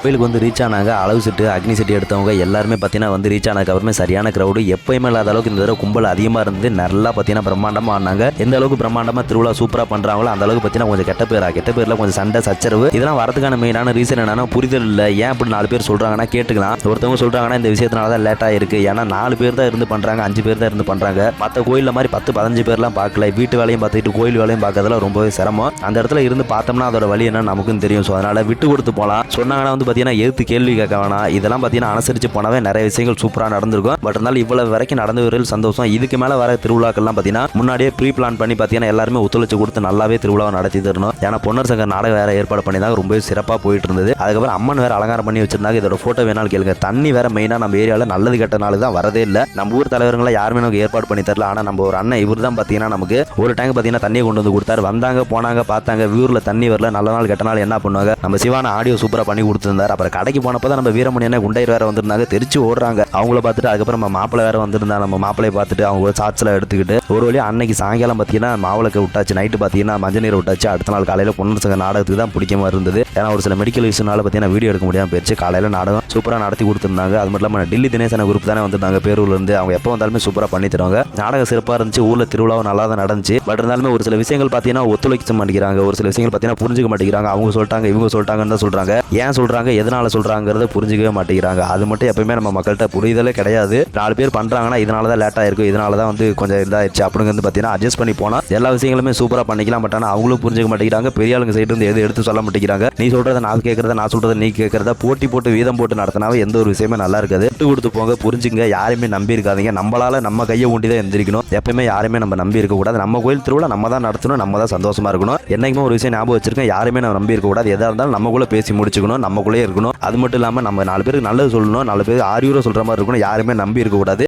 கோயிலுக்கு வந்து ரீச் ஆனாங்க. அளவு செட்டு அக்னி செட்டு எடுத்தவங்க எல்லாருமே பார்த்தீங்கன்னா வந்து ரீச் ஆனதுக்கு அப்புறமே சரியான கிரௌடு எப்பயுமே இல்லாத அளவுக்கு இந்த தடவை கும்பல் அதிகமாக இருந்தது. நல்லா பார்த்தீங்கன்னா பிரம்மாண்டமாக ஆனாங்க. எந்த அளவுக்கு பிரம்மாண்டமாக திருவிழா சூப்பராக பண்ணுறாங்களோ அந்த அளவுக்கு பார்த்தீங்கன்னா கொஞ்சம் கெட்ட பேரில் கொஞ்சம் சண்டை சச்சரவு இதெல்லாம் வரதுக்கான மெயினான ரீசன் என்னன்னா புரிதல் இல்லை. ஏன் அப்படி 4 பேர் சொல்கிறாங்கன்னா கேட்டுக்கலாம். ஒருத்தவங்க சொல்கிறாங்கன்னா இந்த விஷயத்தினால தான் லேட்டாக இருக்குது. ஏன்னா 4 பேர் தான் இருந்து பண்ணுறாங்க, 5 பேர் தான் இருந்து பண்ணுறாங்க. மற்ற கோயிலில் மாதிரி 10-15 பேர்லாம் பார்க்கல. வீட்டு வேலையும் பார்த்துக்கிட்டு கோயில் வேலையும் பார்க்கறதுல ரொம்பவே சிரமம். அந்த இடத்துல இருந்து பார்த்தோம்னா அதோட வழி என்ன நமக்கும் தெரியும். ஸோ அதனால் விட்டு கொடுத்து போகலாம். சொன்னாங்கன்னா வந்து பார்த்தீங்கன்னா எதிர்த்து கேள்வி கேட்க வேணாம். இதெல்லாம் பார்த்தீங்கன்னா அனுசரித்து போனவே நிறைய விஷயங்கள் சூப்பராக நடந்திருக்கும். பட் இருந்தாலும் இவ்வளவு வரைக்கும் நடந்து வரல் சந்தோஷம். இதுக்கு மேலே வர திருவிழாக்கள்லாம் பார்த்தீங்கன்னா முன்னாடியே ப்ரீ பிளான் பண்ணி பார்த்தீங்கன்னா எல்லாருமே ஒத்துழைச்சு கொடுத்து நல்லாவே திருவிழாவை நடத்தி தரணும். ஏன்னா பொன்னர் சங்கர் நாடகம் வேற ஏற்பாடு பண்ணி தான் ரொம்ப சிறப்பாக போயிட்டு இருந்தது. அதுக்கப்புறம் அம்மன் வேற அலங்காரம் பண்ணி வச்சிருந்தாங்க. இதோட ஃபோட்டோ வேணாலும் கேளுங்க. தண்ணி வேற மெயினாக நம்ம ஏரியாவில் நல்லது கெட்ட நாள் தான் வரதே இல்லை. நம்ம ஊர் தலைவர்களை யாருமே நமக்கு ஏற்பாடு பண்ணி தரல. ஆனால் நம்ம ஒரு அண்ணன் இவர் தான் பார்த்தீங்கன்னா நமக்கு ஒரு டேங்க் பார்த்தீங்கன்னா தண்ணியை கொண்டு வந்து கொடுத்தாரு. வந்தாங்க போனாங்க பார்த்தாங்க. ஊரில் தண்ணி வரல. நல்ல நாள் கெட்ட நாள் என்ன பண்ணுவாங்க. நம்ம சிவான ஆடியோ சூப்பராக பண்ணி கொடுத்துருந்தார். அப்புறம் கடைக்கு போனப்போ தான் நம்ம வீரமணி என்ன குண்டையர் வேற வந்திருந்தாங்க. தெரிச்சு ஓடுறாங்க. அவங்கள பார்த்துட்டு அதுக்கப்புறம் நம்ம மாப்பிள்ளை வேற வந்திருந்தா. நம்ம மாப்பிள்ளையை பார்த்துட்டு அவங்க சாட்சில் எடுத்துக்கிட்டு ஒரு வழியா அன்னைக்கு சாயங்காலம் பார்த்தீங்கன்னா மாவிளக்க விட்டாச்சு. நைட்டு பார்த்தீங்கன்னா மஞ்சள் நீரை விட்டாச்சு. அடுத்த நாள் காலையில் பொன்னர் சங்க நாடகத்துக்கு தான் பிடிக்க மாதிரி இருந்தது. ஏன்னா ஒரு சில மெடிக்கல் இஷ்யூனால பார்த்தீங்கன்னா வீடியோ எடுக்க முடியாமல் போயிடுச்சு. காலையில் நாடகம் சூப்பராக நடத்தி கொடுத்துருந்தாங்க. அது மட்டும் இல்லாமல் டில்லி தினேசன குரூப் தானே வந்திருந்தாங்க பேரூர்ல இருந்து. அவங்க எப்போ வந்தாலுமே சூப்பராக பண்ணி தருவாங்க. நாடகம் சிறப்பாக இருந்துச்சு. ஊரில் திருவிழாவும் நல்லா தான் நடந்துச்சு. பட் இருந்தாலுமே ஒரு சில விஷயங்கள் பார்த்தீங்கன்னா ஒத்துழைக்க மாட்டேங்கிறாங்க. ஒரு சில விஷயங்கள் பார்த்தீங்கன்னா புரிஞ்சுக்க மாட்டேங்கிறாங்க. அவங்க சொல்லிட்டாங்க இவங்க சொல்லிட்டாங்கன்னு தான் சொல்றாங்க. ஏன் சொல்றாங்க எதனால சொல்றாங்கிறத புரிஞ்சுக்கவே மாட்டேங்கிறாங்க. அது மட்டும் எப்பயுமே நம்ம மக்கள்கிட்ட புரிதலே கிடையாது. 4 பேர் பண்றாங்கன்னா இதனால தான் லேட் ஆயிருக்கும், இதனால தான் வந்து கொஞ்சம் இதாகிடுச்சு அப்படிங்கிறது பார்த்தீங்கன்னா அட்ஜஸ்ட் பண்ணி போனால் எல்லா விஷயங்களுமே சூப்பராக பண்ணிக்கலாம். பட் ஆனால் அவங்களும் புரிஞ்சுக்க மாட்டேங்கிறாங்க. பெரிய ஆளுங்க சைடு இருந்து எது எடுத்து சொல்ல மாட்டேங்கிறாங்க. நீ சொல்றதை நான் கேட்கறத, நான் சொல்றதை நீ கேட்கறத போட்டி போட்டு வீதம் போட்டு நடத்தினாவே எந்த ஒரு விஷயமே நல்லா இருக்காது. விட்டு கொடுத்து போங்க, புரிஞ்சுங்க. யாருமே நம்பி இருக்காதீங்க. நம்மளால நம்ம கையை ஊண்டி தான் எந்திரிக்கணும். எப்பயுமே யாருமே நம்ம நம்பி இருக்கக்கூடாது. நம்ம கோயில் திருவிழா நம்ம தான் நடத்தணும், நம்ம தான் சந்தோஷமா இருக்கணும். என்னைக்குமே ஒரு விஷயம் ஞாபகம் வச்சிருக்கேன். யாருமே நம்ம நம்பி இருக்கக்கூடாது. எதாக இருந்தாலும் நம்மக்குள்ளே பேசி முடிச்சுக்கணும், நம்மக்குள்ளே இருக்கணும். அது மட்டும் இல்லாமல் நம்ம 4 பேருக்கு நல்லது சொல்லணும், 4 பேர் ஆரியூரோ சொல்ற மாதிரி இருக்கணும். யாருமே நம்பி இருக்கக்கூடாது.